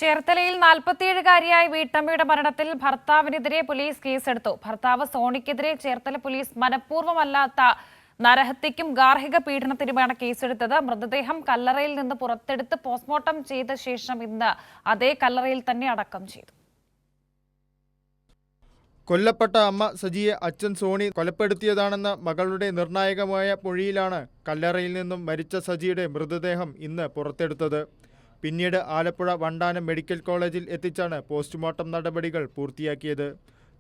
ചേർത്തലയിൽ 47-കാരിയായ വീട്ടമ്മയുടെ മരണത്തിൽ ഭർത്താവിനെതിരെ പോലീസ് കേസെടുത്തു. ഭർത്താവ് സോണിക്കെതിരെ ചേർത്തല പോലീസ് മനഃപൂർവ്വമല്ലാത്ത നരഹത്യയ്ക്കും ഗാർഹിക പീഡനത്തിനുമാണ് കേസെടുത്തത്. മൃതദേഹം കല്ലറയിൽ നിന്ന് പുറത്തെടുത്ത് പോസ്റ്റ്മോർട്ടം ചെയ്ത ശേഷം ഇന്ന് അതേ കല്ലറയിൽ തന്നെ അടക്കം ചെയ്തു. കൊല്ലപ്പെട്ട അമ്മ സജിയെ അച്ഛൻ സോണി കൊലപ്പെടുത്തിയതാണെന്ന മകളുടെ നിർണായകമായ മൊഴിയിലാണ് കല്ലറയിൽ നിന്നും മരിച്ച സജിയുടെ മൃതദേഹം ഇന്ന് പുറത്തെടുത്തത്. പിന്നീട് ആലപ്പുഴ വണ്ടാനം മെഡിക്കൽ കോളേജിൽ എത്തിച്ചാണ് പോസ്റ്റ്മോർട്ടം നടപടികൾ പൂർത്തിയാക്കിയത്.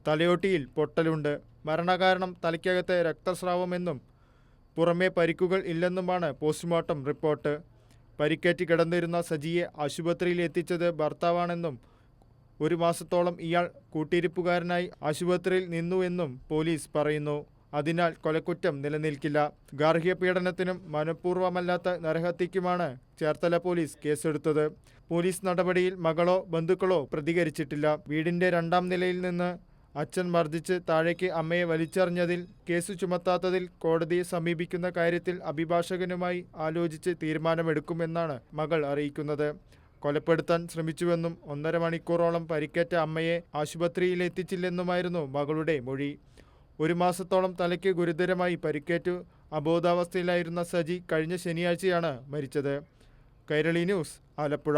തലയോട്ടിയിൽ പൊട്ടലുണ്ട്. മരണകാരണം തലയ്ക്കകത്തെ രക്തസ്രാവമെന്നും പുറമേ പരിക്കുകൾ ഇല്ലെന്നുമാണ് പോസ്റ്റ്മോർട്ടം റിപ്പോർട്ട്. പരിക്കേറ്റ് കിടന്നിരുന്ന സജിയെ ആശുപത്രിയിൽ എത്തിച്ചത് ഭർത്താവാണെന്നും 1 മാസത്തോളം ഇയാൾ കൂട്ടിരിപ്പുകാരനായി ആശുപത്രിയിൽ നിന്നുവെന്നും പോലീസ് പറയുന്നു. അതിനാൽ കൊലക്കുറ്റം നിലനിൽക്കില്ല. ഗാർഹിക പീഡനത്തിനും മനഃപൂർവ്വമല്ലാത്ത നരഹത്യയ്ക്കുമാണ് ചേർത്തല പോലീസ് കേസെടുത്തത്. പോലീസ് നടപടിയിൽ മകളോ ബന്ധുക്കളോ പ്രതികരിച്ചിട്ടില്ല. വീടിന്റെ 2ാം നിലയിൽ നിന്ന് അച്ഛൻ മർദ്ദിച്ച് താഴേക്ക് അമ്മയെ വലിച്ചെറിഞ്ഞതിൽ കേസ് ചുമത്താത്തതിൽ കോടതിയെ സമീപിക്കുന്ന കാര്യത്തിൽ അഭിഭാഷകനുമായി ആലോചിച്ച് തീരുമാനമെടുക്കുമെന്നാണ് മകൾ അറിയിക്കുന്നത്. കൊലപ്പെടുത്താൻ ശ്രമിച്ചുവെന്നും 1.5 മണിക്കൂറോളം പരിക്കേറ്റ അമ്മയെ ആശുപത്രിയിലെത്തിച്ചില്ലെന്നുമായിരുന്നു മകളുടെ മൊഴി. 1 മാസത്തോളം തലയ്ക്ക് ഗുരുതരമായി പരിക്കേറ്റു അബോധാവസ്ഥയിലായിരുന്ന സജി കഴിഞ്ഞ ശനിയാഴ്ചയാണ് മരിച്ചത്. കൈരളി ന്യൂസ്, ആലപ്പുഴ.